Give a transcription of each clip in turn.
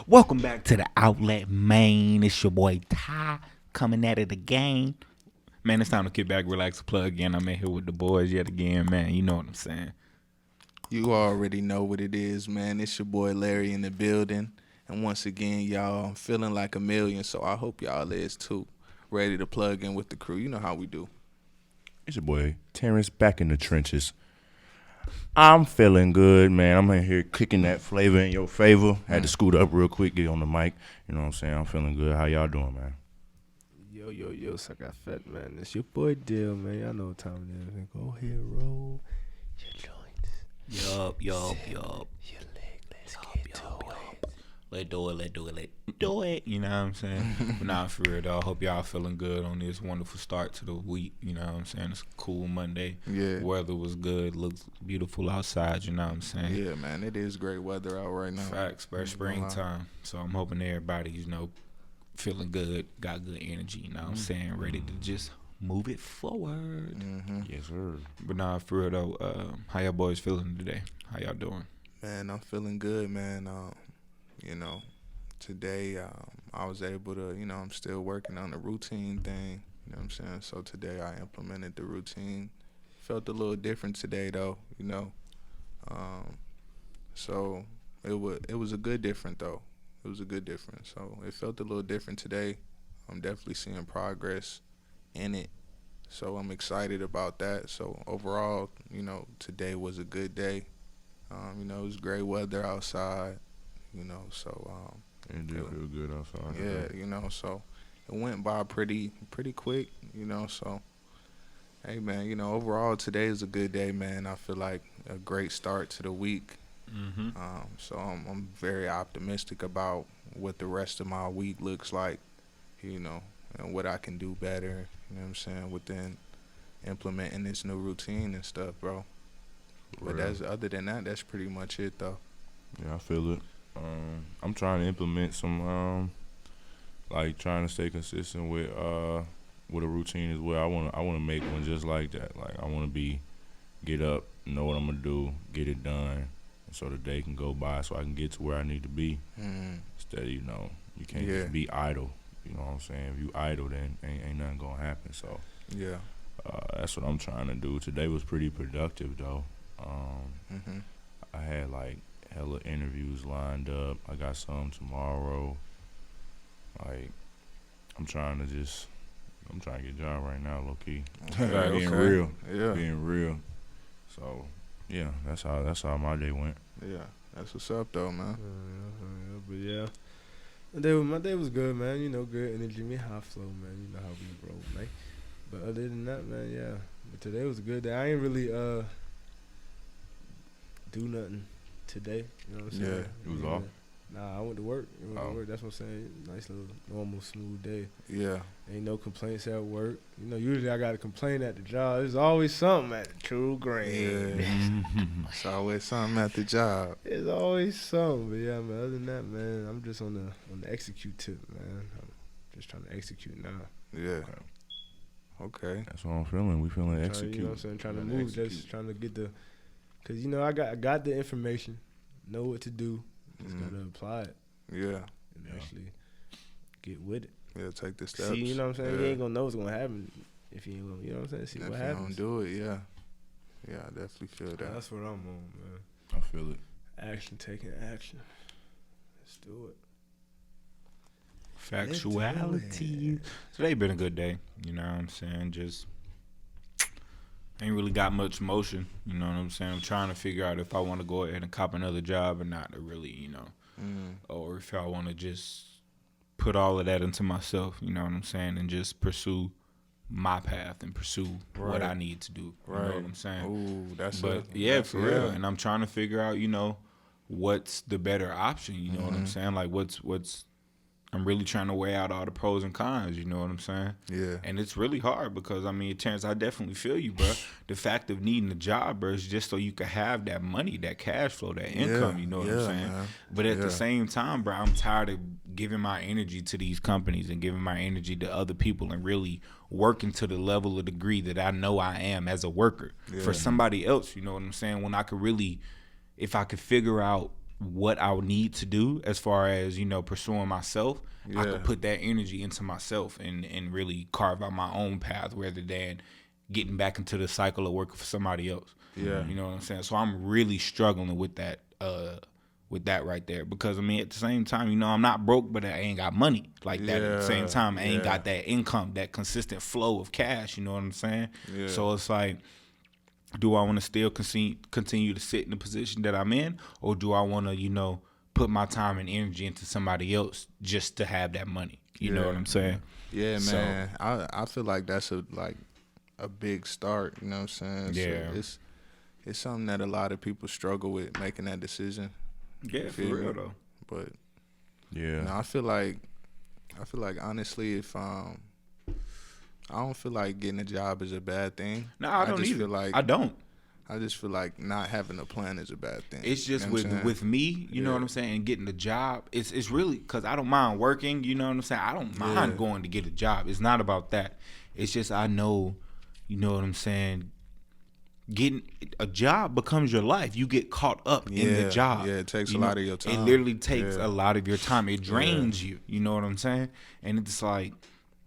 Welcome back to the Outlet, Maine. It's your boy Ty coming at it again. Man, it's time to kick back, relax, plug in. I'm in here with the boys yet again, man. You know what I'm saying. You already know what it is, man. It's your boy Larry in the building. And once again, y'all, I'm feeling like a million, so I hope y'all is too. Ready to plug in with the crew. You know how we do. It's your boy Terrence back in the trenches. I'm feeling good, man. I'm in here kicking that flavor in your favor. Had to scoot up real quick, get on the mic. You know what I'm saying? I'm feeling good. How y'all doing, man? Yo, suck got fat, man. It's your boy Dill, man. Y'all know what time it is. Go ahead, roll your joints. Yup. Your leg, let's get to it. Let's do it. You know what I'm saying? But nah, for real, though. I hope y'all feeling good on this wonderful start to the week. You know what I'm saying? It's a cool Monday. Yeah. Weather was good. Looks beautiful outside. You know what I'm saying? Yeah, man. It is great weather out right now. Facts, bro. Springtime. So I'm hoping everybody, feeling good, got good energy. You know what I'm saying? Ready to just move it forward. Mm-hmm. Yes, sir. But nah, for real, though. How y'all boys feeling today? How y'all doing? Man, I'm feeling good, man. Today I was able to, I'm still working on the routine thing. You know what I'm saying? So today I implemented the routine. Felt a little different today, though. So it was a good different though. It was a good difference. So it felt a little different today. I'm definitely seeing progress in it. So I'm excited about that. So overall, today was a good day. It was great weather outside. It did feel good outside. Yeah, so it went by pretty quick, so hey man, overall today is a good day, man. I feel like a great start to the week. Mm-hmm. So I'm very optimistic about what the rest of my week looks like, and what I can do better, you know what I'm saying, within implementing this new routine and stuff, bro. But other than that, that's pretty much it though. Yeah, I feel it. I'm trying to implement some, trying to stay consistent with a routine as well. I wanna make one just like that. Like I wanna get up, know what I'm gonna do, get it done, so the day can go by, so I can get to where I need to be. Instead of, you can't just be idle. You know what I'm saying? If you idle, then ain't nothing gonna happen. So Yeah. that's what I'm trying to do. Today was pretty productive though. I had hella interviews lined up. I got some tomorrow. I'm trying to get a job right now, low key. Being real. Yeah. Being real. So yeah, that's how my day went. Yeah. That's what's up though, man. But yeah, my day was good, man. Good energy, me high flow, man. You know how we roll, man. But other than that, man, yeah. But today was a good day. I ain't really do nothing today. You know what I'm saying? Yeah. It was off? Nah, I went to work. That's what I'm saying. Nice little normal smooth day. Yeah. Ain't no complaints at work. Usually I got to complain at the job. There's always something at the True Green. Yeah. It's always something at the job. It's always something. But yeah, man, other than that, man, I'm just on the execute tip, man. I'm just trying to execute now. Yeah. Okay. That's what I'm feeling. We feeling execute. You know what I'm saying? Trying to move, just trying to get because I got the information, know what to do, just gotta apply it. Yeah. And actually get with it. Yeah, take the steps. See, you know what I'm saying? Yeah. You ain't gonna know what's gonna happen if you ain't gonna, you know what I'm saying? See if what you happens. don't do it, yeah. Yeah, I definitely feel that. That's what I'm on, man. I feel it. Taking action. Let's do it. Factuality. Today been a good day. You know what I'm saying? Just ain't really got much motion. You know what I'm saying? I'm trying to figure out if I want to go ahead and cop another job or not. To really, or if I want to just put all of that into myself. You know what I'm saying? And just pursue my path and pursue what I need to do. You know what I'm saying? Ooh, that's for real. And I'm trying to figure out, what's the better option. You know what I'm saying? Like what's I'm really trying to weigh out all the pros and cons, you know what I'm saying? Yeah. And it's really hard because, Terrence, I definitely feel you, bro. The fact of needing a job, bro, is just so you can have that money, that cash flow, that income, you know what I'm saying? Man. But at the same time, bro, I'm tired of giving my energy to these companies and giving my energy to other people and really working to the level of degree that I know I am as a worker for somebody else, you know what I'm saying? When I could really, if I could figure out what I would need to do as far as, pursuing myself, I Yeah. could put that energy into myself and really carve out my own path rather than getting back into the cycle of working for somebody else. Yeah. You know what I'm saying? So I'm really struggling with that right there, because I mean, at the same time, I'm not broke, but I ain't got money like that. At the same Yeah, time, I ain't yeah. got that income, that consistent flow of cash. You know what I'm saying? Yeah. So it's like, do I want to still continue to sit in the position that I'm in, or do I want to, put my time and energy into somebody else just to have that money? You know Yeah. what I'm saying? Yeah, So- man. I feel like that's a big start. You know what I'm saying? Yeah. So it's something that a lot of people struggle with, making that decision. Yeah, for Feel real me? though. But Yeah. I feel like honestly, if I don't feel like getting a job is a bad thing. No, I don't just either. feel like I don't. I just feel like not having a plan is a bad thing. It's just You know what I'm saying? with me, you know Yeah. what I'm saying, and getting a job. It's really because I don't mind working. You know what I'm saying. I don't mind Yeah. going to get a job. It's not about that. It's just I know, you know what I'm saying. Getting a job becomes your life. You get caught up in the Yeah, job. yeah, it takes You a lot of your time. It literally takes Yeah. a lot of your time. It drains you. You know what I'm saying. And it's like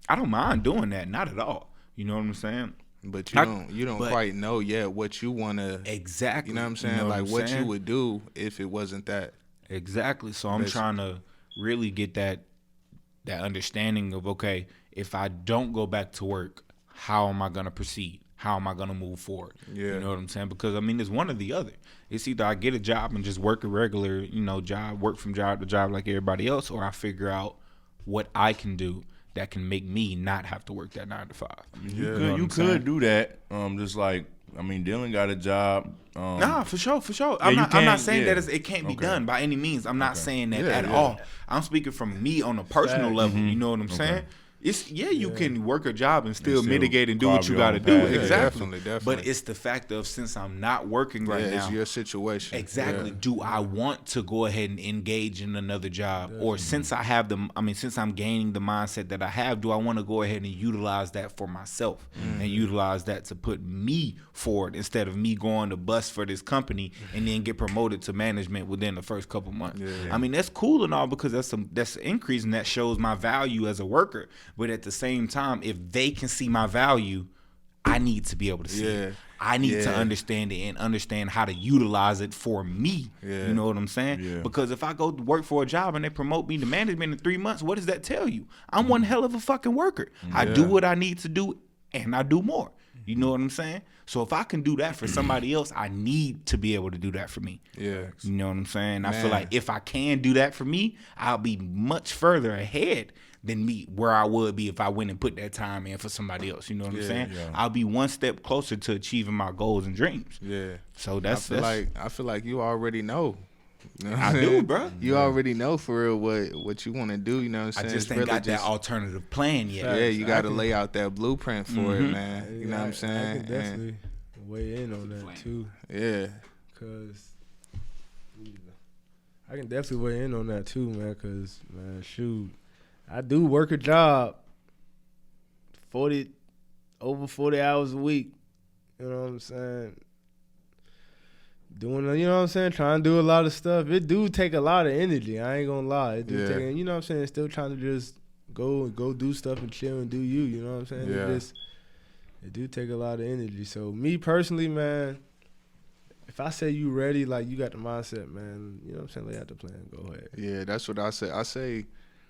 I don't mind doing that. Not at all. You know what I'm saying. But I- you don't but- quite know yet what you want to. Exactly. You know what I'm saying? what like I'm what saying? you would do if it wasn't that. Exactly. So I'm Basically. trying to really get that understanding of, okay, if I don't go back to work, how am I gonna proceed? How am I gonna move forward? Yeah. You know what I'm saying? Because I mean, it's one or the other. It's either I get a job and just work a regular, job, work from job to job like everybody else, or I figure out what I can do that can make me not have to work that 9 to 5. You know could, what you I'm saying? could do that. Just like, I mean, Dylan got a job. Nah, for sure. yeah, I'm you not can't- saying yeah. that it can't be Okay. done by any means. I'm not saying that Yeah, at yeah. all. I'm speaking from me on a personal Facts. level. You know what I'm saying? It's you can work a job and still still mitigate and do carve what you your got to own do. path. Yeah, Exactly. definitely. But it's the fact of, since I'm not working right yeah, now. it's your situation. Exactly. Yeah. Do I want to go ahead and engage in another job, or since since I'm gaining the mindset that I have, do I want to go ahead and utilize that for myself and utilize that to put me forward instead of me going to bust for this company and then get promoted to management within the first couple months? Yeah. I mean, that's cool and all, because that's an increase and that shows my value as a worker. But at the same time, if they can see my value, I need to be able to see it. Yeah. I need to Yeah. understand it and understand how to utilize it for me. Yeah. You know what I'm saying? Yeah. Because if I go to work for a job and they promote me to management in 3 months, what does that tell you? I'm one hell of a fucking worker. I do what I need to do, and I do more. You know what I'm saying? So if I can do that for somebody else, I need to be able to do that for me. Yeah. You know what I'm saying? I feel Man. like if I can do that for me, I'll be much further ahead than me where I would be if I went and put that time in for somebody else. You know what I'm Yeah, saying? yeah. I'll be one step closer to achieving my goals and dreams. Yeah. So I feel like you already know. You know what I I'm do, saying? bro. You already know for real what you want to do. You know what I'm I saying? just It's ain't really got that alternative plan yet. Yeah, you got to I can- lay out that blueprint for it, man. You know what I'm I saying? can definitely weigh in on that too, Yeah. cause I can definitely weigh in on that too, man. Cause man, shoot, I do work a job, over 40 hours a week. You know what I'm saying? Doing, you know what I'm saying? Trying to do a lot of stuff. It do take a lot of energy. I ain't gonna lie. It do Yeah. take, you know what I'm saying? Still trying to just go do stuff and chill and do you. You know what I'm saying? Yeah. It do take a lot of energy. So me personally, man, if I say you ready, like you got the mindset, man, you know what I'm saying? Lay out the plan. Go ahead. Yeah, that's what I say. I say,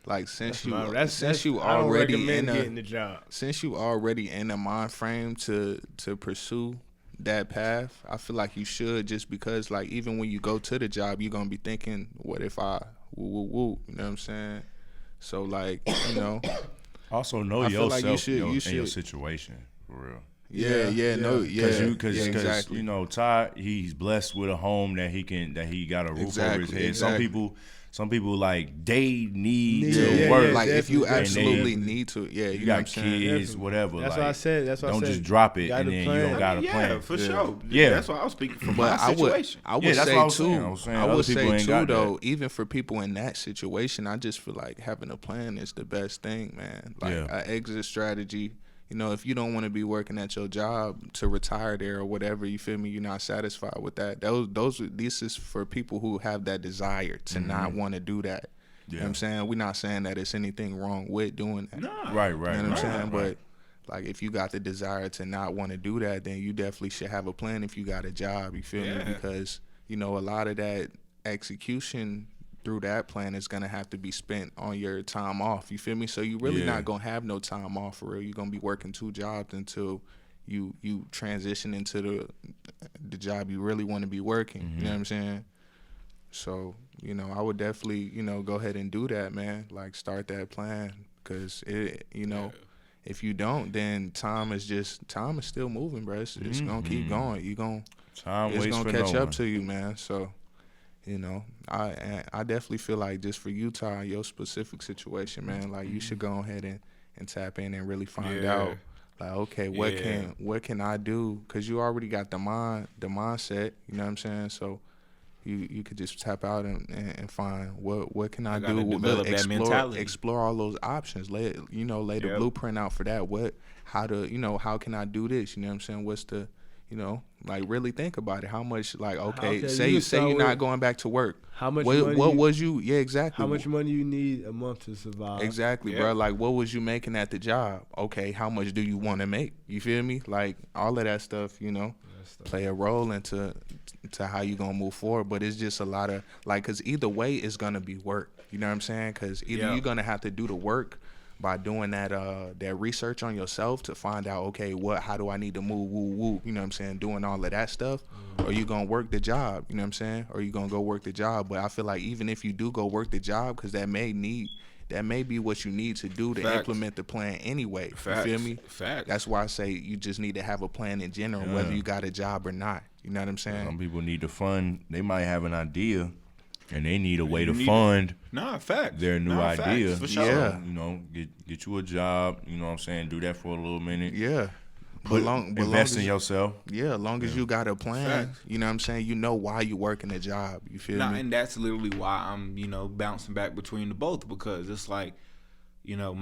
like, since you I don't already recommend in getting a the job. since you already in a mind frame to pursue that path, I feel like you should, just because, like, even when you go to the job, you're gonna be thinking, what if I woo, you know what I'm saying? So, like, you know, Also know I feel yourself like you should- and your should. situation for real. Because exactly. you know, Ty, he's blessed with a home that he got a roof over his head. Exactly. Some people like they need Yeah, to yeah, work. yeah, like, if you definitely. absolutely And they- need to, yeah, you know got what I'm saying? kids, Definitely. whatever. That's like, what I said. That's what I don't said. just drop it Got and a then you plan. don't got a plan. Yeah, for Yeah. sure. Yeah. That's why I was speaking from But my situation. I would Yeah, that's say what I was too. saying. I was saying I other would people say ain't too, got that. though. Even for people in that situation, I just feel like having a plan is the best thing, man. Like Yeah. an exit strategy. You know, if you don't want to be working at your job to retire there or whatever, you feel me? You're not satisfied with that. This is for people who have that desire to not want to do that. You know what I'm saying? We're not saying that it's anything wrong with doing that. Nah. Right. You know what I'm saying? But like, if you got the desire to not want to do that, then you definitely should have a plan if you got a job. You feel me? Because, you know, a lot of that execution through that plan is going to have to be spent on your time off. You feel me? So you really not going to have no time off for real. You're going to be working 2 jobs until you transition into the job you really want to be working. You know what I'm saying? So, you know, I would definitely, you know, go ahead and do that, man. Like, start that plan, because it, you know, if you don't, then time is still moving, bro. It's gonna keep going. It's gonna catch up to you, man. So, you know, I definitely feel like, just for you, Ty, your specific situation, man, like, you should go ahead and tap in and really find out, like, okay, what can I do? Because you already got the mindset, you know what I'm saying? So you could just tap out and find what can I do? Develop that mentality. Explore all those options. Lay the blueprint out for that. How can I do this? You know what I'm saying? What's the, you know, like, really think about it. How much, like, okay, say you're not going back to work. How much what money was you? Yeah, exactly. How much money you need a month to survive? Exactly, bro. Like, what was you making at the job? Okay, how much do you want to make? You feel me? Like, all of that stuff, you know, play a role into how you gonna move forward. But it's just a lot of, like, because either way it's gonna be work. You know what I'm saying? Because either you're gonna have to do the work by doing that research on yourself to find out, okay, how do I need to move, you know what I'm saying, doing all of that stuff, or you gonna work the job, you know what I'm saying, or you gonna go work the job. But I feel like, even if you do go work the job, because that may be what you need to do to implement the plan anyway. You feel me? That's why I say you just need to have a plan in general, whether you got a job or not. You know what I'm saying? Some people need to fund. They might have an idea, and they need a way to fund their new idea. For sure. So, you know, get you a job. You know what I'm saying? Do that for a little minute. Yeah. Invest in yourself. Yeah, as long as you got a plan, you know what I'm saying? You know why you working a job. You feel me? And that's literally why I'm, you know, bouncing back between the both, because it's like, you know,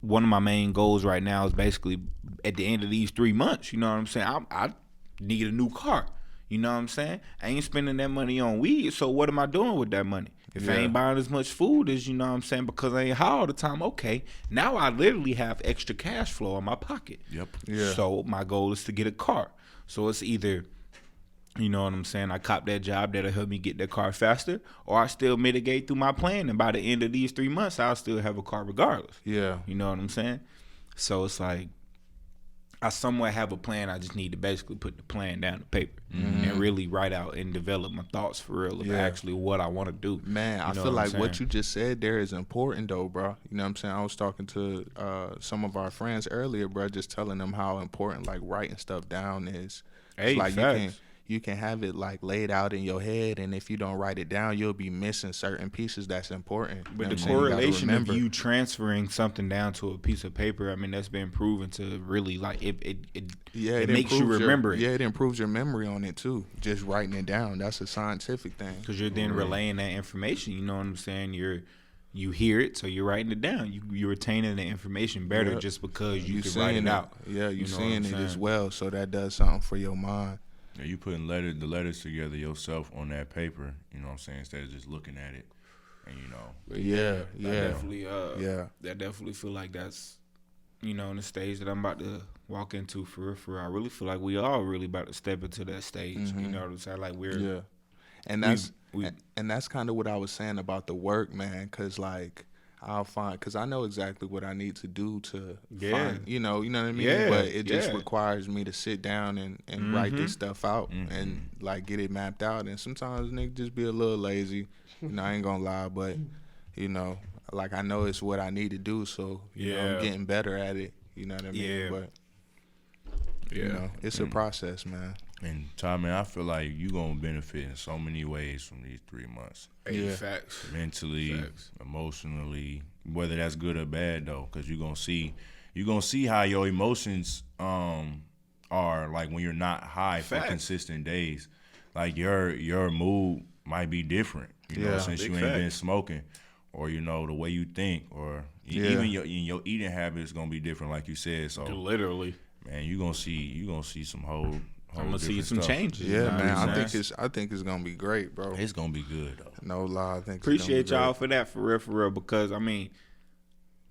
one of my main goals right now is basically, at the end of these 3 months, you know what I'm saying, I need a new car. You know what I'm saying? I ain't spending that money on weed, so what am I doing with that money? If I ain't buying as much food as, you know what I'm saying, because I ain't high all the time, okay, now I literally have extra cash flow in my pocket. Yep. Yeah. So my goal is to get a car. So it's either, you know what I'm saying, I cop that job that'll help me get that car faster, or I still mitigate through my plan, and by the end of these 3 months, I'll still have a car regardless. Yeah. You know what I'm saying? So it's like, I somewhat have a plan. I just need to basically put the plan down to paper and really write out and develop my thoughts for real of actually what I want to do. Man, I feel like what you just said there is important though, bro. You know what I'm saying? I was talking to some of our friends earlier, bro, just telling them how important, like, writing stuff down is. Hey, like, facts. you can have it, like, laid out in your head, and if you don't write it down, you'll be missing certain pieces that's important. But the correlation of you transferring something down to a piece of paper, I mean, that's been proven to really, like, it makes you remember it. Yeah, it improves your memory on it too. Just writing it down, that's a scientific thing. Because you're then relaying that information. You know what I'm saying? You hear it, so you're writing it down. You're retaining the information better just because you can write it out. Yeah, you know seeing it as well, so that does something for your mind. Yeah, you putting the letters together yourself on that paper, you know what I'm saying, instead of just looking at it, and you know. I definitely feel like that's, you know, in the stage that I'm about to walk into for real. I really feel like we all really about to step into that stage. You know what I'm saying? Like and that's kind of what I was saying about the work, man, because, like, because I know exactly what I need to do to find, you know what I mean? Yeah, but it just requires me to sit down and write this stuff out and, like, get it mapped out. And sometimes nigga just be a little lazy, you know, I ain't gonna lie, but, you know, like, I know it's what I need to do, so, you know, I'm getting better at it, you know what I mean? But, you know, it's a process, man. And Ty, man, I feel like you gonna benefit in so many ways from these 3 months. Facts. Mentally, emotionally, whether that's good or bad though, because you're gonna see how your emotions are, like, when you're not high for consistent days. Like, your mood might be different, you know, since you ain't been smoking, or the way you think, or Yeah. even your eating habits gonna be different, like you said. So Literally, man, you gonna see some whole I'm gonna see different some stuff. changes. Yeah, you know man. what I'm I saying? think it's gonna be great, bro. It's gonna be good though. No lie, I think Appreciate it's gonna y'all be for that, for real, because I mean,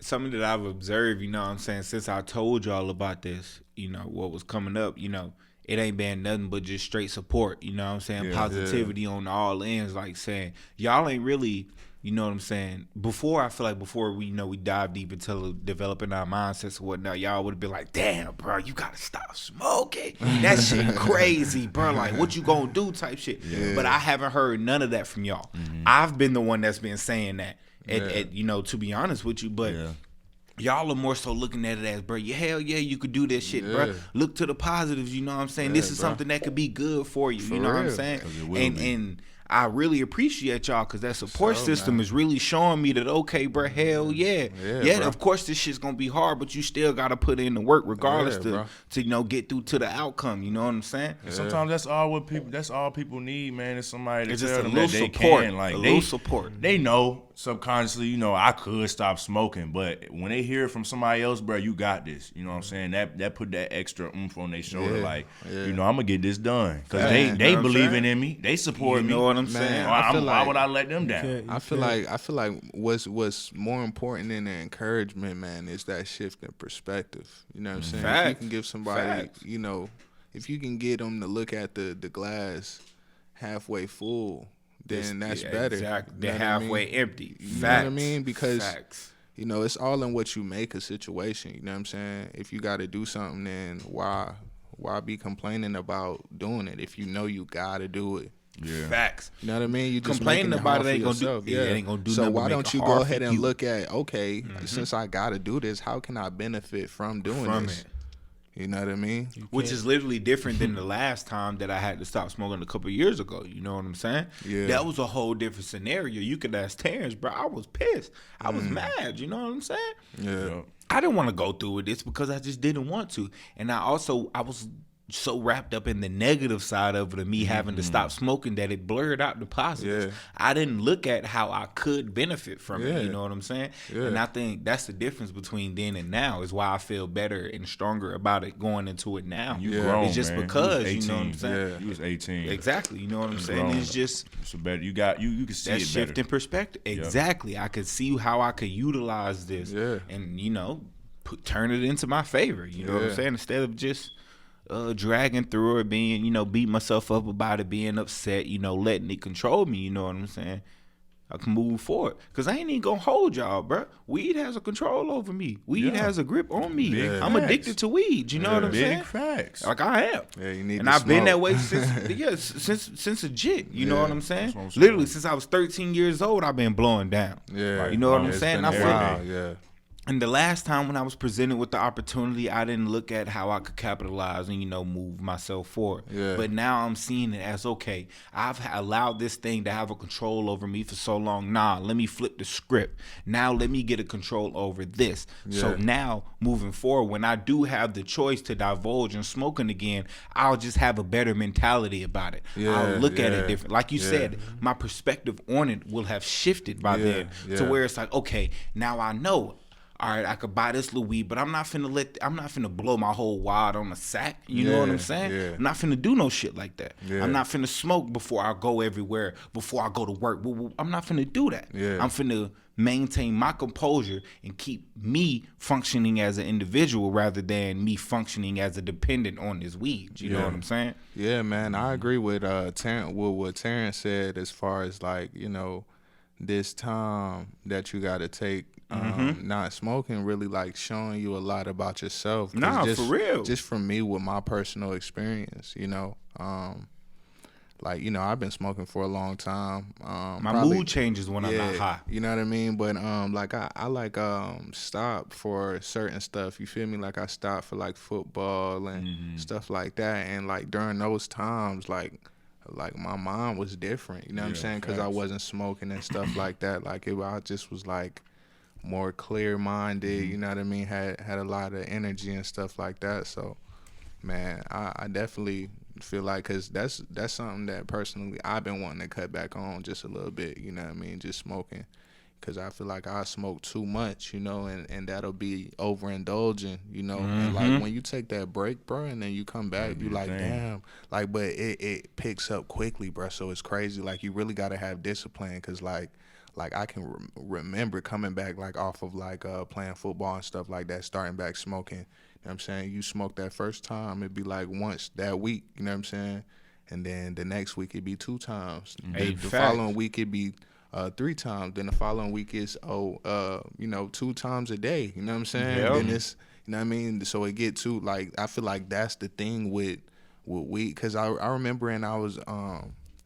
something that I've observed, you know what I'm saying, since I told y'all about this, what was coming up, it ain't been nothing but just straight support, you know what I'm saying, Yeah, positivity on all ends, like saying, y'all ain't really, you know what I'm saying, before we we dive deep into developing our mindsets and whatnot, y'all would have been like, damn, bro, you gotta stop smoking. That shit crazy, bro. Like, what you gonna do type shit. Yeah. But I haven't heard none of that from y'all. I've been the one that's been saying that. To be honest with you, but Yeah. y'all are more so looking at it as, bro, hell yeah, you could do this shit, bro. Yeah. Look to the positives, you know what I'm saying? Yeah, This is bro. something that could be good for you, For you know what I'm real. saying? 'Cause it will be. And I really appreciate y'all because that support So, system man. is really showing me that, okay, bro, hell yeah. Yeah, bro. Of course this shit's going to be hard, but you still got to put in the work regardless Yeah, to get through to the outcome, you know what I'm saying? And sometimes that's all people need, man. Is somebody to It's tell just a them little that they support, can. Like a they, little support. They know subconsciously, I could stop smoking, but when they hear it from somebody else, bro, you got this. You know what I'm saying? That put that extra oomph on their shoulder, Yeah, like, yeah. I'm gonna get this done because Man, they you know what I'm believing saying? in me, they support You me. know what I'm Man, saying? I feel Why like- would I let them down? I feel like what's more important than the encouragement, man, is that shift in perspective. You know what I'm saying? If you Facts. can give somebody, Facts. if you can get them to look at the glass halfway full, then that's Yeah, better. Exactly. You They're know what I halfway mean? empty. You know Facts. what I mean? Because Facts. it's all in what you make a situation. You know what I'm saying? If you got to do something, then why be complaining about doing it if you know you got to do it? Yeah. Facts. You know what I mean? You just Complaining making about hard it ain't for gonna do- yourself. yeah, it ain't gonna do So nothing but why make don't it you hard go for ahead and you. look at, okay, since I got to do this, how can I benefit from doing From this? it. You know what I mean? Which is literally different than the last time that I had to stop smoking a couple of years ago. You know what I'm saying? Yeah. That was a whole different scenario. You could ask Terrence, bro. I was pissed. I Mm. was mad. You know what I'm saying? Yeah. I didn't want to go through with this because I just didn't want to. And I was so wrapped up in the negative side of it, of me having to stop smoking, that it blurred out the positives. Yeah. I didn't look at how I could benefit from it. You Yeah. know what I'm saying? Yeah. And I think that's the difference between then and now, is why I feel better and stronger about it going into it now. You Yeah. grown, It's just man. because, you you was know what 18. I'm saying? Yeah. You was 18. Exactly. You know what I'm saying? grown. It's just So better. You can see that it shift better. in perspective. Exactly. I could see how I could utilize this Yeah. and, turn it into my favor. You know what I'm Yeah. saying? Instead of just dragging through it, being, beating myself up about it, being upset, letting it control me. You know what I'm saying? I can move forward. Because I ain't even going to hold y'all, bro. Weed has a control over me. Weed Yeah. has a grip on me. Big I'm facts. addicted to weed. You know what I'm Big saying? facts. Like I am. Yeah, you need And to I've been that smoke. way since a jit. You know Yeah, what I'm saying? that's what I'm saying. Literally, since I was 13 years old, I've been blowing down. Yeah. You know what I'm It's saying? been I a feel while, yeah. And the last time when I was presented with the opportunity, I didn't look at how I could capitalize and, move myself forward. Yeah. But now I'm seeing it as, okay, I've allowed this thing to have a control over me for so long. Nah, let me flip the script. Now let me get a control over this. So Yeah. now, moving forward, when I do have the choice to divulge in smoking again, I'll just have a better mentality about it. Yeah, I'll look at yeah, it different. Like you yeah. said, my perspective on it will have shifted by Yeah, then to yeah. where it's like, okay, now I know. All right, I could buy this little weed, but I'm not finna blow my whole wad on a sack. You know what I'm Yeah, saying? yeah. I'm not finna do no shit like that. Yeah. I'm not finna smoke before I go everywhere, before I go to work. I'm not finna do that. Yeah. I'm finna maintain my composure and keep me functioning as an individual rather than me functioning as a dependent on this weed. You know Yeah. what I'm saying? Yeah, man, I agree with what Terrence said as far as like, this time that you got to take not smoking really like showing you a lot about yourself. 'Cause Nah, just, for real. Just from me with my personal experience, I've been smoking for a long time. My probably- mood changes when I'm not high. You know what I mean? But I stop for certain stuff. You feel me? Like I stop for like football and stuff like that. And like during those times, like my mind was different. You know what I'm Yeah, saying? Because I facts. wasn't smoking and stuff like that. I just was like more clear minded. You know what I mean? Had a lot of energy and stuff like that. So, man, I definitely feel like, because that's something that personally I've been wanting to cut back on just a little bit. You know what I mean? Just smoking. because I feel like I smoke too much, you know, and that'll be overindulging, you know. And like when you take that break, bro, and then you come back, you like, damn, like, but it picks up quickly, bro. So it's crazy. Like you really gotta have discipline, because like I can remember coming back like off of like playing football and stuff like that, starting back smoking. You know what I'm saying? You smoke that first time, it'd be like once that week. You know what I'm saying? And then the next week it'd be 2 times. The following week it'd be 3 times. Then the following week is 2 times a day. You know what I'm saying? Yeah. Then it's, you know what I mean. So it get to like, I feel like that's the thing with weed, because I remember I was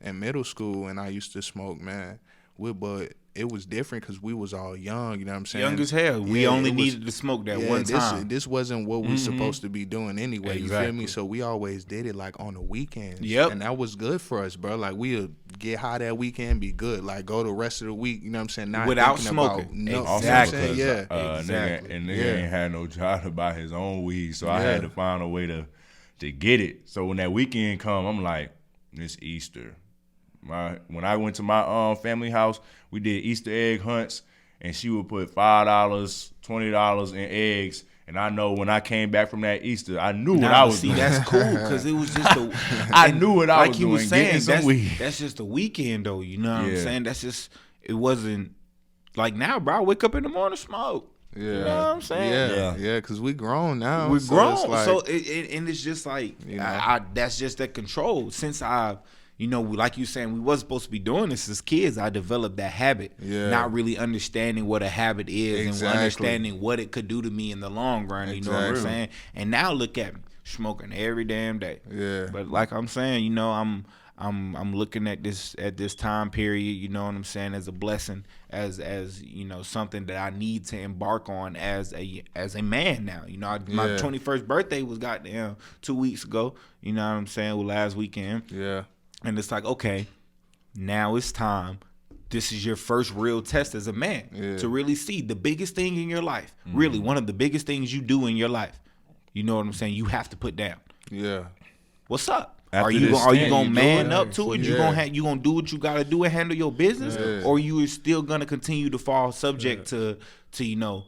in middle school and I used to smoke, man. But it was different because we was all young, you know what I'm saying? Young as hell. We only needed to smoke that one time. This wasn't what we supposed to be doing anyway, you feel me? So we always did it like on the weekends. Yep. And that was good for us, bro. Like we'll get high that weekend, be good. Like go the rest of the week, you know what I'm saying? Not without thinking smoking. About, no, Exactly. You know what I'm saying? Yeah. Exactly. Nigga ain't had no job to buy his own weed, so I had to find a way to get it. So when that weekend come, I'm like, it's Easter. When I went to my family house, we did Easter egg hunts, and she would put $5, $20 in eggs. And I know when I came back from that Easter, I knew what I was doing. That's cool, because it was just I knew what I was doing. Was saying, some weed. That's just the weekend, though. You know what I'm saying? That's just, it wasn't like now, bro. I wake up in the morning, smoke. Yeah. You know what I'm saying? Yeah, because we grown now. We're grown. It's like, so and it's just like, you know. that's just that control. Since I've, you know, like you saying, we wasn't supposed to be doing this as kids. I developed that habit, not really understanding what a habit is and understanding what it could do to me in the long run. You know what I'm saying? And now look at me, smoking every damn day. Yeah. But like I'm saying, you know, I'm looking at this time period, you know what I'm saying, as a blessing, as you know, something that I need to embark on as a man now. You know, my 21st birthday was goddamn 2 weeks ago. You know what I'm saying? Well, last weekend. Yeah. And it's like, okay, now it's time. This is your first real test as a man to really see the biggest thing in your life. Really, one of the biggest things you do in your life. You know what I'm saying? You have to put down. Yeah. What's up? After Are you gonna man up to it? Yeah. You gonna do what you gotta do and handle your business, or you are still gonna continue to fall subject to you know,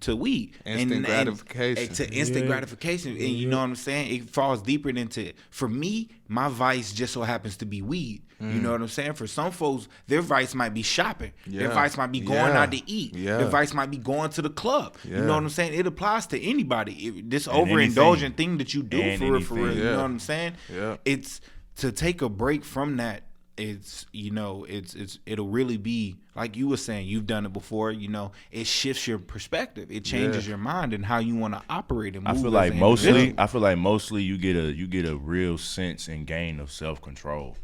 to weed instant gratification. To instant gratification, and you know what I'm saying? It falls deeper into it. For me, my vice just so happens to be weed. You know what I'm saying? For some folks, their vice might be shopping. Their vice might be going out to eat. Their vice might be going to the club. You know what I'm saying? It applies to anybody. This overindulgent thing that you do for real. You know what I'm saying? Yeah. It's to take a break from that. It's, you know, it'll really be like you were saying. You've done it before. You know, it shifts your perspective. It changes your mind and how you want to operate and move. I feel like mostly you get a real sense and gain of self-control.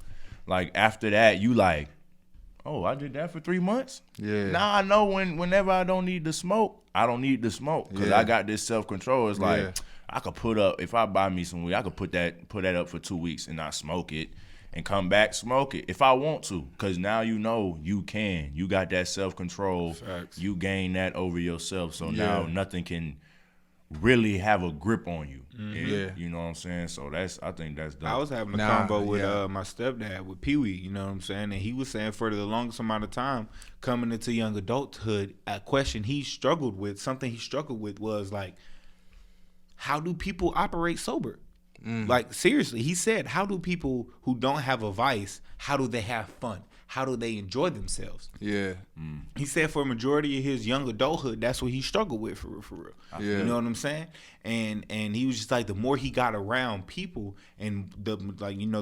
Like after that, you like, oh, I did that for 3 months. Yeah. Now I know whenever I don't need to smoke, I don't need to smoke because I got this self-control. It's like I could put up, if I buy me some weed, I could put that up for 2 weeks and not smoke it. And come back, smoke it if I want to, because now you know you can. You got that self-control. Facts. You gain that over yourself, so now nothing can really have a grip on you. You know what I'm saying? So I think that's dope. I was having a convo with my stepdad, with Pee Wee, you know what I'm saying? And he was saying for the longest amount of time, coming into young adulthood, a question he struggled with, was like, how do people operate sober? Like, seriously, he said, how do people who don't have a vice, how do they have fun? How do they enjoy themselves? Yeah. He said for a majority of his young adulthood, that's what he struggled with, for real. Yeah. You know what I'm saying? And he was just like, the more he got around people and the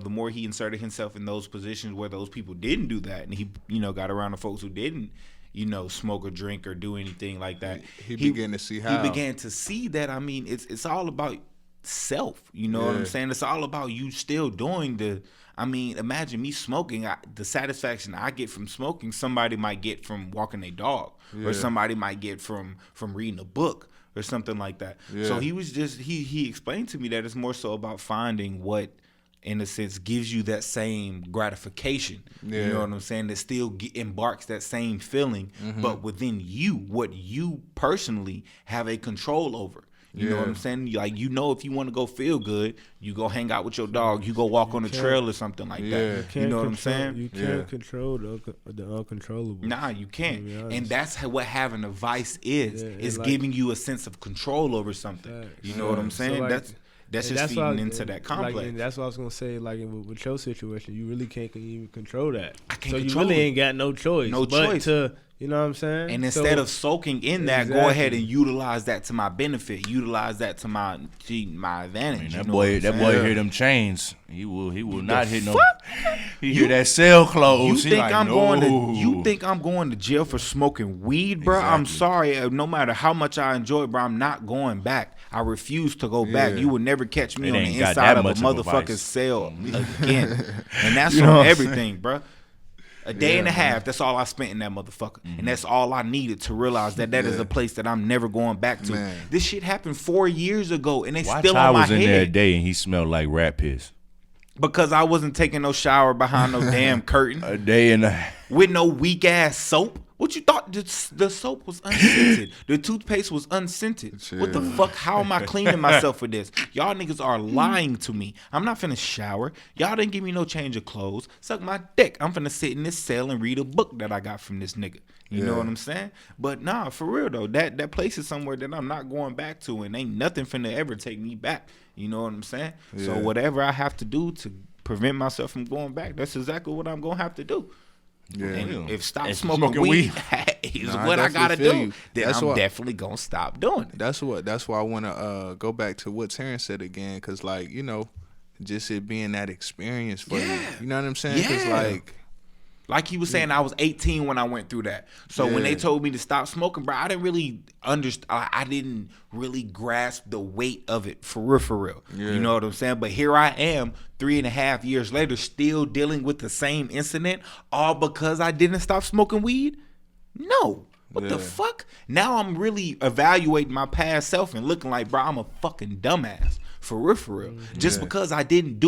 more he inserted himself in those positions where those people didn't do that, and he, you know, got around the folks who didn't, you know, smoke or drink or do anything like that. He began to see how. He began to see that, I mean, it's all about self, you know what I'm saying? It's all about you still doing imagine me smoking. The satisfaction I get from smoking, somebody might get from walking a dog, or somebody might get from reading a book or something like that. So he was just he explained to me that it's more so about finding what, in a sense, gives you that same gratification. You know what I'm saying? That still embarks that same feeling, but within you, what you personally have a control over. You know what I'm saying? Like, you know, if you want to go feel good, you go hang out with your dog. You go walk on the trail or something like that. You know what I'm saying? You can't control the uncontrollable. Nah, you can't. And that's what having a vice is. Yeah, It's like, giving you a sense of control over something. Facts. You know what I'm saying? So, like, that's and just why feeding into that complex. Like, and that's what I was gonna say. Like with your situation, you really can't even control that. I can't so control you really it. ain't got no choice. No but choice. To, you know what I'm saying? And instead of soaking in that, go ahead Exactly. and utilize that to my benefit. Utilize that to my advantage. That you know boy, what I'm that saying? boy hear them chains. He will not hit no. fuck? He hear that cell close. You He think like, I'm no. going to? You think I'm going to jail for smoking weed, bro? I'm Exactly. sorry. No matter how much I enjoy it, bro, I'm not going back. I refuse to go back. Yeah. You will never catch me It on ain't the got inside that of a much of a motherfucking vice. cell again. And that's You know on what I'm everything, bro. A day and a half, man. that's all I spent in that motherfucker. And that's all I needed to realize that is Yeah. a place that I'm never going back to. Man. This shit happened 4 years ago, and it's Watch still I on my was in there a head. day and he smelled like rat piss. Because I wasn't taking no shower behind no damn curtain. A day and a With no weak ass soap. What you thought? The soap was unscented. The toothpaste was unscented. What the fuck? How am I cleaning myself for this? Y'all niggas are lying to me. I'm not finna shower. Y'all didn't give me no change of clothes. Suck my dick. I'm finna sit in this cell and read a book that I got from this nigga. You know Yeah. what I'm saying? But nah, for real though, that place is somewhere that I'm not going back to, and ain't nothing finna ever take me back. You know what I'm saying? So Yeah. whatever I have to do to prevent myself from going back, that's exactly what I'm gonna have to do. Yeah. And if stop And smoking, smoking weed, weed. is Nah, I what I definitely gotta feel do, you. then That's I'm why- definitely gonna stop doing it. That's why I want to go back to what Terrence said again, because like, you know, just it being that experience for you. Yeah. You know what I'm saying? Because Yeah. Like he was saying, I was 18 when I went through that. So when they Yeah. told me to stop smoking, bro, I didn't really understand. I didn't really grasp the weight of it for real. Yeah. You know what I'm saying? But here I am, 3.5 years later, still dealing with the same incident, all because I didn't stop smoking weed. No. What the Yeah. fuck? Now I'm really evaluating my past self and looking like, bro, I'm a fucking dumbass. For real. Just Yeah. because I didn't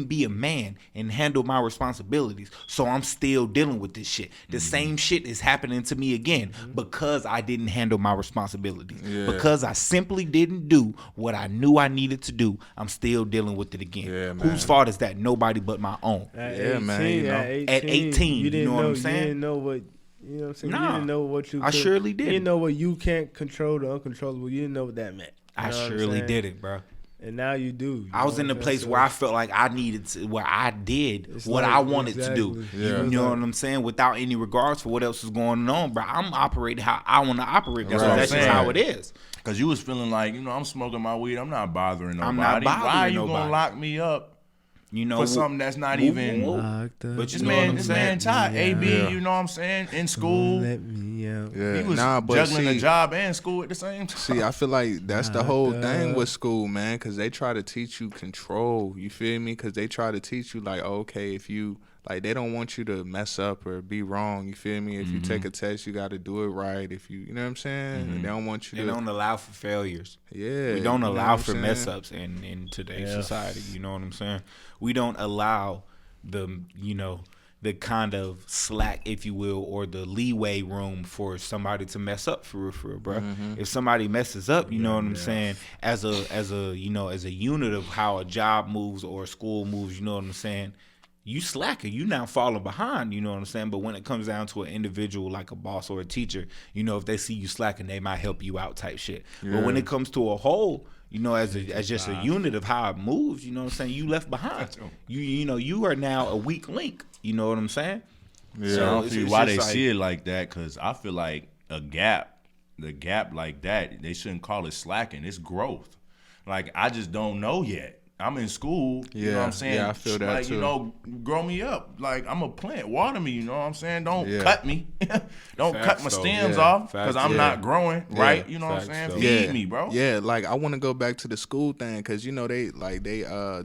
be a man and handle my responsibilities. So I'm still dealing with this shit. The same shit is happening to me again because I didn't handle my responsibilities. Yeah. Because I simply didn't do what I knew I needed to do. I'm still dealing with it again. Yeah, man. Whose fault is that? Nobody but my own. At Yeah, 18, man, you know. At 18, you didn't know what I'm You saying? didn't know what. You know what I'm saying? Nah, you didn't know what you. I surely You didn't. didn't know what you can't control, the uncontrollable. You didn't know what that meant. You I know what I'm surely saying? didn't, bro. And now you do. You I was know in the what I'm place saying? where I felt like I needed to, where I did It's what like- I wanted to do. exactly. Yeah. You know what I'm saying? Without any regards for what else is going on, bro. I'm operating how I want to operate. That's, Right. that's just Right. how it is. Cause you was feeling like, you know, I'm smoking my weed. I'm not bothering nobody. I'm not Why are bothering you nobody. gonna lock me up You know, for something that's not whoop, even? whoop. Locked up. But This you know what I'm man saying? tied. AB, Yeah. you know what I'm saying? In school, Let me out. Yeah. he was but juggling a see, job and school at the same time. See, I feel like that's the Nah, whole duh. thing with school, man, because they try to teach you control. You feel me? Because they try to teach you, like, okay, if you, like, they don't want you to mess up or be wrong. You feel me? If you take a test, you got to do it right. If you know what I'm saying? They don't want you They to. don't allow for failures. Yeah. We don't you know allow what I'm for saying? mess ups in today's Yeah. society. You know what I'm saying? We don't allow the kind of slack, if you will, or the leeway room for somebody to mess up for real, bro. Mm-hmm. If somebody messes up, you know what I'm saying, as a unit of how a job moves or a school moves, you know what I'm saying, you slacker, you now falling behind, you know what I'm saying? But when it comes down to an individual like a boss or a teacher, you know, if they see you slacking, they might help you out type shit. But when Yeah. it comes to a whole, you know, as just a unit of how it moves, you know what I'm saying, you left behind. You are now a weak link. You know what I'm saying? Yeah. I don't it's- see it's why just they like- see it like that. Cause I feel like the gap like that, they shouldn't call it slacking. It's growth. Like I just don't know yet. I'm in school, you know what Yeah, I'm saying? yeah, I feel that like, too. you know, grow me up. Like I'm a plant, water me, you know what I'm saying? Don't Yeah. cut me. Don't Facts, cut my though. stems Yeah. off Facts, because I'm yeah. not growing, right? You know Facts, what I'm though. saying? Feed me, bro. Yeah, like I want to go back to the school thing because you know they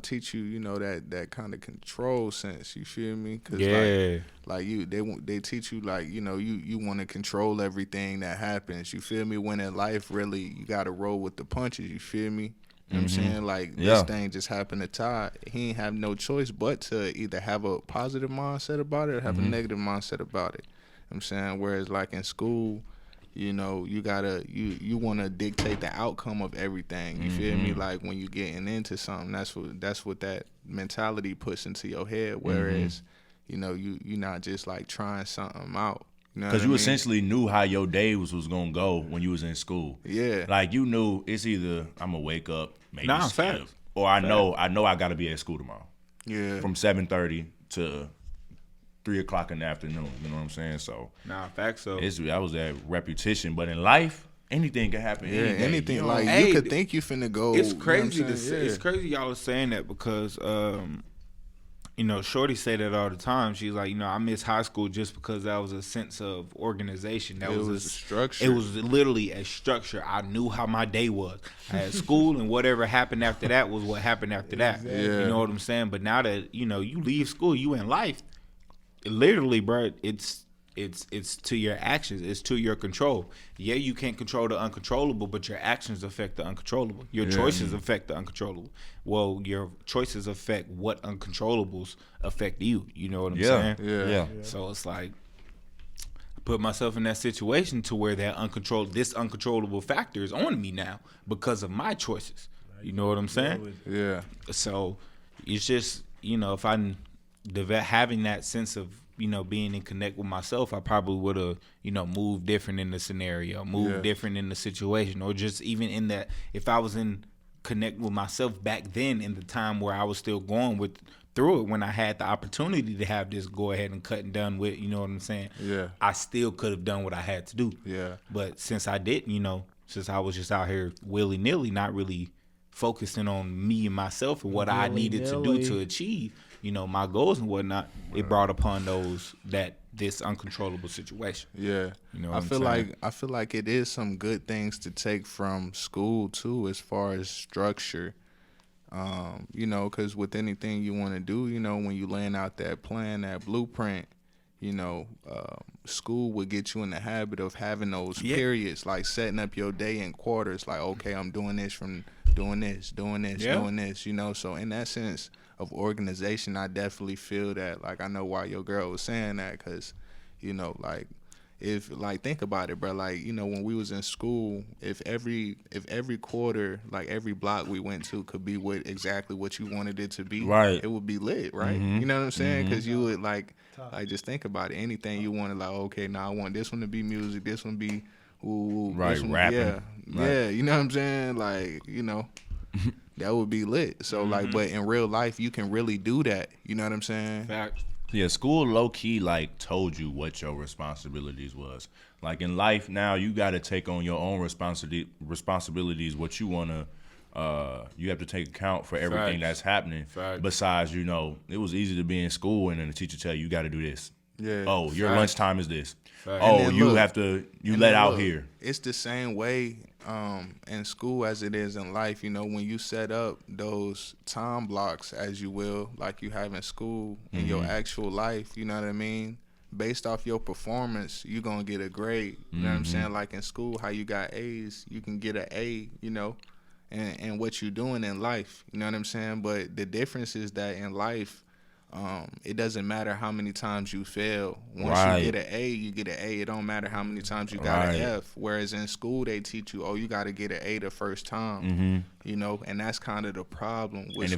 teach you, you know, that kind of control sense. You feel me? Cause like they teach you, like, you know, you want to control everything that happens. You feel me? When in life, really, you got to roll with the punches. You feel me? You know what I'm saying? Like, Yeah. this thing just happened to Todd. He ain't have no choice but to either have a positive mindset about it or have a negative mindset about it. You know what I'm saying? Whereas, like, in school, you know, you want to dictate the outcome of everything. You feel me? Like when you getting into something, that's what that mentality puts into your head. Whereas, you know, you're not just like trying something out. You know Because what I you mean? essentially knew how your day was going to go when you was in school. Yeah. Like, you knew it's either I'm going to wake up, maybe Nah, skip, facts. or I know I got to be at school tomorrow. Yeah. From 7:30 to 3 o'clock in the afternoon. You know what I'm saying? So Nah, facts. So that was that repetition. But in life, anything can happen. Yeah, any day. anything. You know? Like Hey, you could think you finna go. it's you know crazy what I'm to saying? say. Yeah. It's crazy y'all are saying that because you know, Shorty say that all the time. She's like, you know, I miss high school just because that was a sense of organization. That It was was a structure. It was literally a structure. I knew how my day was. I had school, and whatever happened after that was what happened after that. Yeah. You know what I'm saying? But now that, you know, you leave school, you in life, literally, bro, it's to your actions. It's to your control. Yeah, you can't control the uncontrollable, but your actions affect the uncontrollable. Your choices affect the uncontrollable. Well, your choices affect what uncontrollables affect you. You know what I'm saying? Yeah. So it's like I put myself in that situation to where this uncontrollable factor is on me now because of my choices. You know what I'm saying? Yeah. So it's just, you know, if I having that sense of, you know, being in connect with myself, I probably would have, you know, moved different in the scenario, moved different in the situation, or just even in that, if I was in connect with myself back then in the time where I was still going through it, when I had the opportunity to have this go ahead and cut and done with, you know what I'm saying? Yeah. I still could have done what I had to do. Yeah. But since I didn't, you know, since I was just out here willy-nilly, not really focusing on me and myself and what I needed to do to achieve, you know, my goals and whatnot, it brought upon this uncontrollable situation. Yeah. You know I what feel I'm saying? I feel like it is some good things to take from school too, as far as structure. You know, because with anything you want to do, you know, when you laying out that plan, that blueprint, you know, school would get you in the habit of having those periods, like setting up your day in quarters. Like, okay, I'm doing this from doing this, doing this, you know. So in that sense of organization, I definitely feel that. Like, I know why your girl was saying that, because, you know, like, if, like, think about it, bro. Like, you know, when we was in school, if every quarter, like every block we went to could be exactly what you wanted it to be, right, it would be lit, right? You know what I'm saying? Because you would like just think about it. Anything you wanted, like, okay, now I want this one to be music, this one be right, this one, rapping, yeah, you know what I'm saying? Like, you know, that would be lit. So like, but in real life, you can really do that. You know what I'm saying? Fact. Yeah, school low key like told you what your responsibilities was. Like in life now, you got to take on your own responsibilities. What you wanna, you have to take account for everything that's happening. Fact. Besides, you know, it was easy to be in school and then the teacher tell you got to do this. Yeah. Oh, your Fact. lunchtime is this. Fact. Oh, And then you look, have to And let then out look, here. It's the same way in school as it is in life. You know, when you set up those time blocks, as you will, like you have in school, in your actual life, you know what I mean? Based off your performance, you're going to get a grade. You know what I'm saying? Like in school, how you got A's, you can get an A, you know, and what you're doing in life. You know what I'm saying? But the difference is that in life, it doesn't matter how many times you fail. Once you get an A, you get an A. It don't matter how many times you got an F. Whereas in school, they teach you, oh, you got to get an A the first time. You know, and that's kind of the problem with And school.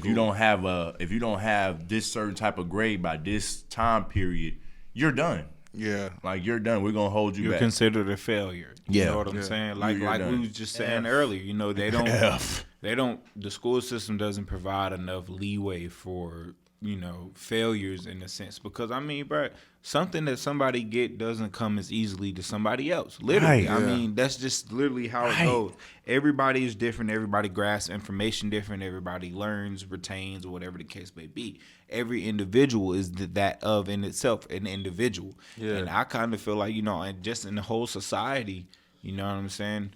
if you don't have this certain type of grade by this time period, you're done. Yeah. Like, you're done. We're gonna hold you You're back. considered a failure. You Yeah. know what I'm saying? Like You're done. we was just saying earlier, you know, the school system doesn't provide enough leeway for, you know, failures in a sense. Because I mean, bro, something that somebody get doesn't come as easily to somebody else. Literally. Right. I mean, that's just literally how it goes. Everybody is different. Everybody grasps information different. Everybody learns, retains, or whatever the case may be. Every individual is that of in itself an individual. Yeah. And I kind of feel like, you know, and just in the whole society, you know what I'm saying?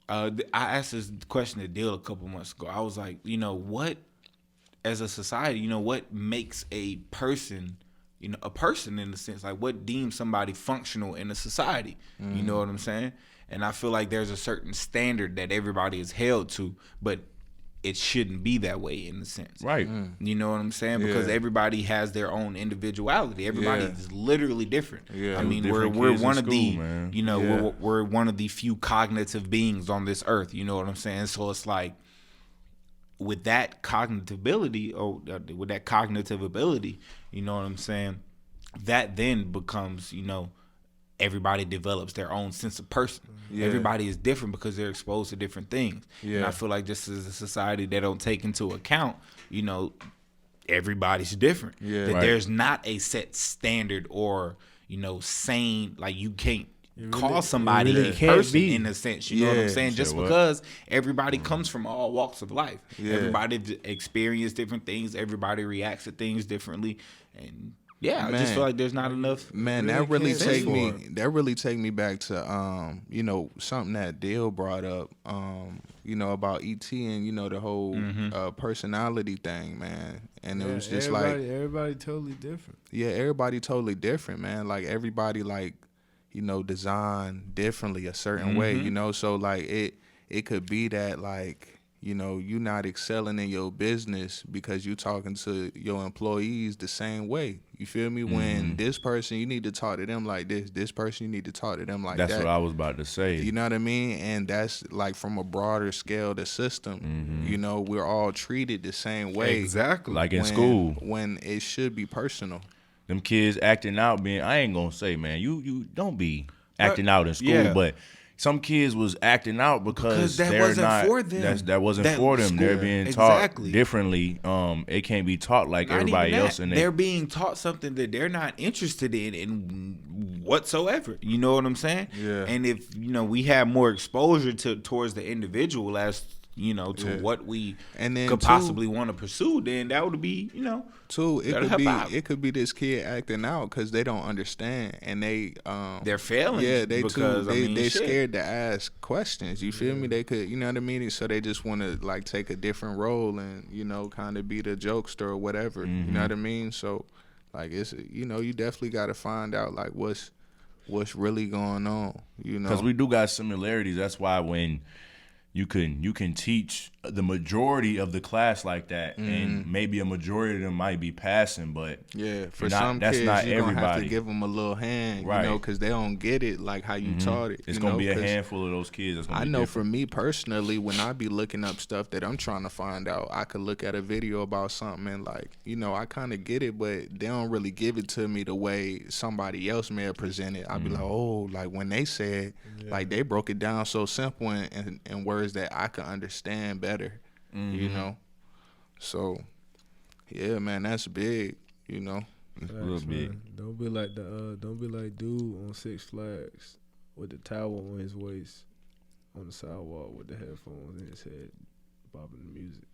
I asked this question to Dill a couple months ago. I was like, you know, what, as a society, you know, what makes a person, you know, a person in a sense, like what deems somebody functional in a society? You know what I'm saying? And I feel like there's a certain standard that everybody is held to, but it shouldn't be that way in a sense. Right. You know what I'm saying? Because Yeah. everybody has their own individuality. Everybody Yeah. is literally different. Yeah. I mean, Different we're kids in one of the, school, man. you know, Yeah. we're one of the few cognitive beings on this earth. You know what I'm saying? So it's like, with that cognitive ability, you know what I'm saying? That then becomes, you know, everybody develops their own sense of person. Yeah. Everybody is different because they're exposed to different things. And Yeah. I feel like just as a society, they don't take into account, you know, everybody's different. Yeah. That Right. there's not a set standard or, you know, sane, like you can't call somebody really a can't person be. in a sense. You know what I'm Yeah. saying? You Just said what? because everybody comes from all walks of life. Yeah. Everybody experience different things. Everybody reacts to things differently. And yeah, I just Man. feel like there's not enough. Man, Really that really can't take say me. for it. That really take me back to you know, something that Dale brought up. You know, about ET and you know the whole personality thing, man. And it was just everybody totally different. yeah, everybody totally different, man. Like everybody like, you know, designed differently a certain way, you know. So like it could be that like, you know, you not excelling in your business because you talking to your employees the same way. You feel me? When this person, you need to talk to them like this person, you need to talk to them like That's that. what I was about to say. You know what I mean? And that's like from a broader scale, the system, you know, we're all treated the same way. Exactly. Like in when- school, When it should be personal. them kids acting out, being, I ain't gonna say, man, you don't be acting out in school, yeah. but some kids was acting out because that they're wasn't not, for them. that wasn't That for them. school- They're being Exactly. taught differently. It can't be taught like Not everybody even else. that. And They're being taught something that they're not interested in whatsoever. You know what I'm saying? Yeah. And if, you know, we have more exposure towards the individual as, you know, to Yeah. what we And then could too- possibly want to pursue, then that would be, you know, Too, That'll help out. it could be this kid acting out because they don't understand and they're failing. yeah, they because, too I mean, they shit. scared to ask questions. You feel me? They could, you know what I mean? So they just want to like take a different role and you know kind of be the jokester or whatever. You know what I mean? So like it's, you know, you definitely got to find out like what's really going on. You know, because we do got similarities. That's why when you can teach the majority of the class like that, and maybe a majority of them might be passing, but yeah, for not- some that's kids not you're gonna have to everybody. give them a little hand, Right. you know, because they don't get it like how you taught it. it's you gonna know, be a 'cause handful of those kids. That's gonna I be know different. for me personally, when I be looking up stuff that I'm trying to find out, I could look at a video about something and like, you know, I kind of get it, but they don't really give it to me the way somebody else may have presented. I'd be like, oh, like when they said, like they broke it down so simple in words that I could understand better, you know? So, yeah, man, that's big, you know? It's real Facts, big. man. Don't be like dude on Six Flags with the towel on his waist on the sidewalk with the headphones in his head, bopping the music.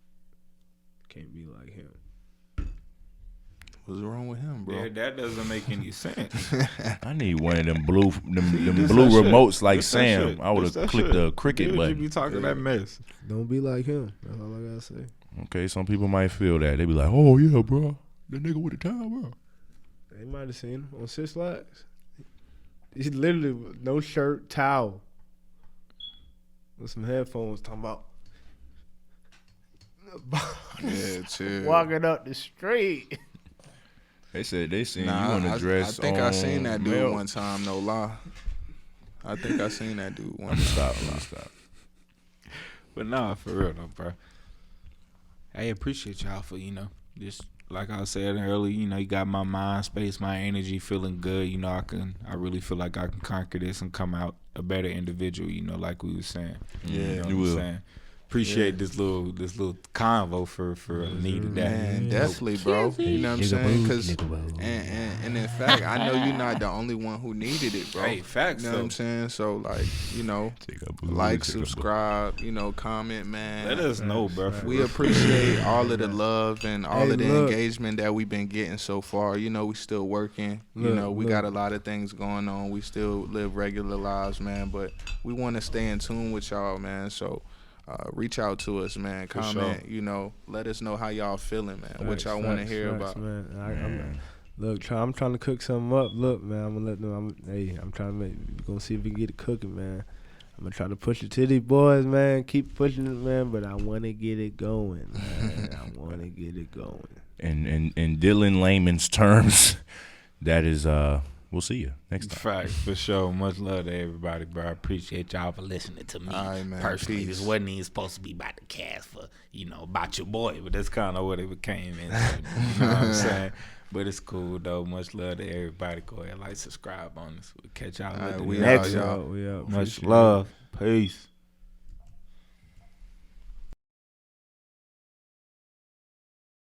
Can't be like him. What's wrong with him, bro? Yeah, that doesn't make any sense. I need one of them blue This blue that shit. remotes like This that Sam. shit. I would This have that clicked shit. the cricket Dude, button. you be talking that mess. Don't be like him. That's all I gotta say. Okay, some people might feel that. They be like, "Oh yeah, bro, the nigga with the towel, bro." They might have seen him on Six Flags. He's literally no shirt, towel, with some headphones. Talking about Yeah, chill. walking up the street. They said they seen Nah, you in a I dress. think I seen that dude Mel- one time, no lie. I think I seen that dude one time. Stop. But nah, for real though, bro. I appreciate y'all for, you know, just like I said earlier, you know, you got my mind space, my energy feeling good. You know, I really feel like I can conquer this and come out a better individual, you know, like we was saying. Yeah, you know you what I'm will. saying? Appreciate this little convo for needed that. Man, definitely, bro. You know what I'm saying? Because and in fact, I know you're not the only one who needed it, bro. Hey, facts, You know what though. I'm saying? So like, you know, like, subscribe, you know, comment, man. Let us know, bro. for We real. appreciate all of the love and all Hey, of the look. engagement that we've been getting so far. You know, we still working. You Look, know, we look. got a lot of things going on. We still live regular lives, man. But we want to stay in tune with y'all, man. So reach out to us, man. For Comment. sure. You know, let us know how y'all feeling, man. What y'all want to hear about. Man. Man. I'm trying to cook something up. Look, man, I'm gonna let them. I'm trying to make. We're gonna see if we can get it cooking, man. I'm gonna try to push it to these boys, man. Keep pushing it, man. But I want to get it going, man. I want to get it going. And in Dylan Layman's terms, that is we'll see you next time. Facts, for sure. Much love to everybody, bro. I appreciate y'all for listening to me. All right, man. Personally, Peace. this wasn't even supposed to be about the cast for, about your boy, but that's kind of what it became into. You know what I'm saying? But it's cool, though. Much love to everybody. Go ahead, like, subscribe on us. We'll catch y'all All right, later. we next out, y'all. We out. Much Appreciate it. love. Peace.